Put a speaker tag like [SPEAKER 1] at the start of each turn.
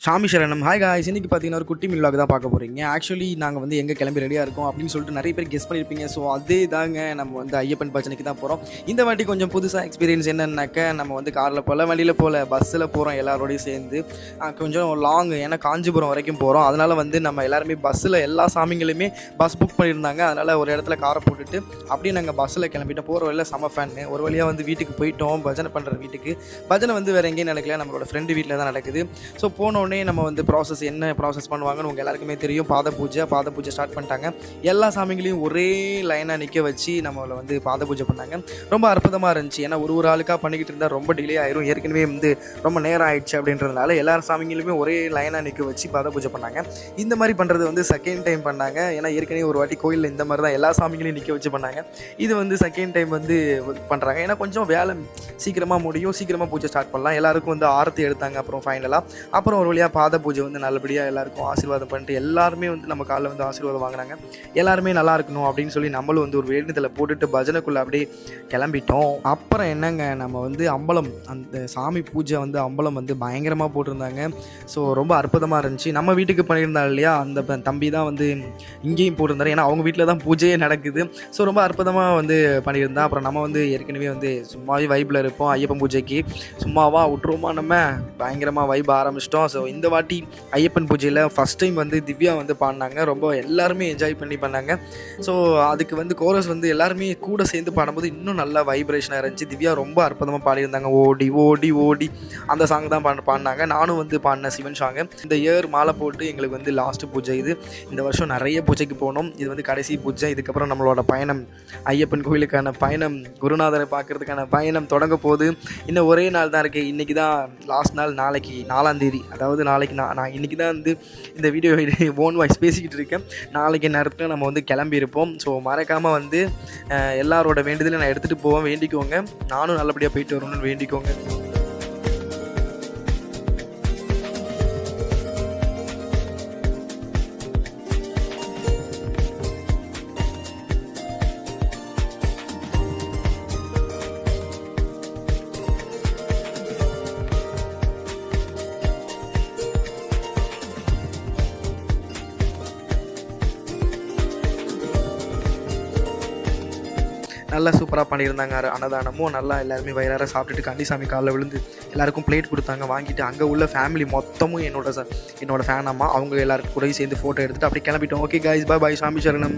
[SPEAKER 1] சாமி சரணம். Hi guys, இன்னைக்கு பார்த்தீங்கன்னா ஒரு குட்டி மில்வாக் தான் பார்க்க போகிறீங்க. ஆக்சுவலி நாங்கள் வந்து எங்கே கிளம்பி ரெடியாக இருக்கோம் அப்படின்னு சொல்லிட்டு நிறைய பேர் கெஸ் பண்ணியிருப்பீங்க. ஸோ அதே தாங்க, நம்ம வந்து ஐயப்பன் பஜனைக்கு தான் போகிறோம். இந்த வாட்டி கொஞ்சம் புதுசாக எக்ஸ்பீரியன்ஸ் என்னன்னாக்க, நம்ம வந்து காரில் போகல, வண்டியில் போகல, பஸ்ஸில் போகிறோம் எல்லாரோடையும் சேர்ந்து. கொஞ்சம் லாங், ஏன்னா காஞ்சிபுரம் வரைக்கும் போகிறோம். அதனால் வந்து நம்ம எல்லாருமே பஸ்ஸில் எல்லா சாமிங்களுமே பஸ் புக் பண்ணியிருந்தாங்க. அதனால் ஒரு இடத்துல காரை போட்டுட்டு அப்படியே நாங்கள் பஸ்ஸில் கிளம்பிட்டோம். போகிற வழியில் செம ஃபேன்னு ஒரு வழியாக வந்து வீட்டுக்கு போயிட்டோம். பஜனை பண்ணுற வீட்டுக்கு. பஜனை வந்து வேறு எங்கேயும் நடக்கல, நம்மளோட ஃப்ரெண்டு வீட்டில் தான் நடக்குது. ஸோ போனோடனே நம்ம வந்து என்ன ப்ராசஸ் பண்ணுவாங்கன்னு உங்கள் எல்லாருக்குமே தெரியும். பாத பூஜை ஸ்டார்ட் பண்ணிட்டாங்க. எல்லா சாமிகளையும் ஒரே லைனாக நிற்க வச்சு நம்மளை வந்து பாத பூஜை பண்ணாங்க. ரொம்ப அற்புதமாக இருந்துச்சு. ஏன்னா ஒரு ஆளுக்காக பண்ணிக்கிட்டு இருந்தால் ரொம்ப டிலே ஆயிரும். ஏற்கனவே வந்து ரொம்ப நேரம் ஆயிடுச்சு அப்படின்றதுனால எல்லா சாமிகளுமே ஒரே லைனாக நிற்க வச்சு பாத பூஜை பண்ணாங்க. இந்த மாதிரி பண்ணுறது வந்து செகண்ட் டைம் பண்ணாங்க. ஏன்னா ஏற்கனவே ஒரு வாட்டி கோயிலில் இந்த மாதிரி தான் எல்லா சாமிகளையும் நிற்க வச்சு பண்ணாங்க. இது வந்து செகண்ட் டைம் வந்து பண்ணுறாங்க. ஏன்னா கொஞ்சம் வேலை சீக்கிரமாக முடியும், சீக்கிரமாக பூஜை ஸ்டார்ட் பண்ணலாம். எல்லாருக்கும் வந்து ஆரத்தி எடுத்தாங்க. அப்புறம் ஒரு வழியாக பாத பூஜை வந்து நல்லபடியாக எல்லாருக்கும் ஆசீர்வாதம் பண்ணிட்டு எல்லாருமே வந்து நம்ம காலில் வந்து ஆசீர்வாதம் வாங்கினாங்க. எல்லாருமே நல்லா இருக்கணும் அப்படின்னு சொல்லி நம்மளும் வந்து ஒரு வேண்டுதலை போட்டுட்டு பஜனைக்குள்ளே அப்படியே கிளம்பிட்டோம். அப்புறம் என்னங்க, நம்ம வந்து அம்பலம், அந்த சாமி பூஜை வந்து அம்பலம் வந்து பயங்கரமாக போட்டிருந்தாங்க. ஸோ ரொம்ப அற்புதமாக இருந்துச்சு. நம்ம வீட்டுக்கு பண்ணியிருந்தாங்க இல்லையா, அந்த தம்பி தான் வந்து இங்கேயும் போட்டிருந்தாரு. ஏன்னா அவங்க வீட்டில் தான் பூஜையே நடக்குது. ஸோ ரொம்ப அற்புதமாக வந்து பண்ணியிருந்தேன். அப்புறம் நம்ம வந்து ஏற்கனவே வந்து சும்மாவே வைப்பில் இருப்போம். ஐயப்பன் பூஜைக்கு சும்மாவா விட்டுருவோமா, நம்ம பயங்கரமாக வைப் ஆரம்பிச்சிட்டோம். ஸோ இந்த வாட்டி ஐயப்பன் பூஜையில் ஃபஸ்ட் டைம் வந்து திவ்யா வந்து பாடினாங்க. ரொம்ப எல்லாருமே என்ஜாய் பண்ணி பண்ணாங்க. ஸோ அதுக்கு வந்து கோரஸ் வந்து எல்லாருமே கூட சேர்ந்து பாடும்போது இன்னும் நல்லா வைப்ரேஷனாக இருந்துச்சு. திவ்யா ரொம்ப அற்புதமாக பாடியிருந்தாங்க. ஓடி ஓடி ஓடி அந்த சாங் தான் பாடினாங்க. நானும் வந்து பாடினேன் சிவன் சாங்கு. இந்த இயர் மாலை போட்டு எங்களுக்கு வந்து லாஸ்ட்டு பூஜை இது. இந்த வருஷம் நிறைய பூஜைக்கு போனோம். இது வந்து கடைசி பூஜை. இதுக்கப்புறம் நம்மளோட பயணம், ஐயப்பன் கோயிலுக்கான பயணம், குருநாதரை பார்க்கறதுக்கான பயணம் தொடங்க போகுது. இன்னும் ஒரே நாள் தான் இருக்குது. இன்றைக்கி தான் லாஸ்ட் நாள். நாளைக்கு 4ஆம் தேதி, அதாவது நாளைக்கு நான் இன்றைக்கி தான் வந்து இந்த வீடியோ ஓன் வாய்ஸ் பேசிக்கிட்டு இருக்கேன். நாளைக்கு நேரத்தில் நம்ம வந்து கிளம்பியிருப்போம். ஸோ மறக்காமல் வந்து எல்லாரோட வேண்டுதலையும் நான் எடுத்துகிட்டு போவேன். வேண்டிக்கோங்க. நானும் நல்லபடியாக போயிட்டு வரணும்னு வேண்டிக்கோங்க. நல்லா சூப்பராக பண்ணியிருந்தாங்க. அன்னதானமும் நல்லா எல்லாருமே வயிறார சாப்பிட்டுட்டு கன்னிசாமி காலில் விழுந்து எல்லாருக்கும் பிளேட் கொடுத்தாங்க. வாங்கிட்டு அங்கே உள்ள ஃபேமிலி மொத்தமும் என்னோட ஃபேன் அம்மா, அவங்க எல்லாருக்கும் கூட சேர்ந்து ஃபோட்டோ எடுத்துகிட்டு அப்படி கிளம்பிட்டோம். ஓகே காய்ஸ், பாய் பாய். சாமி சரணம்.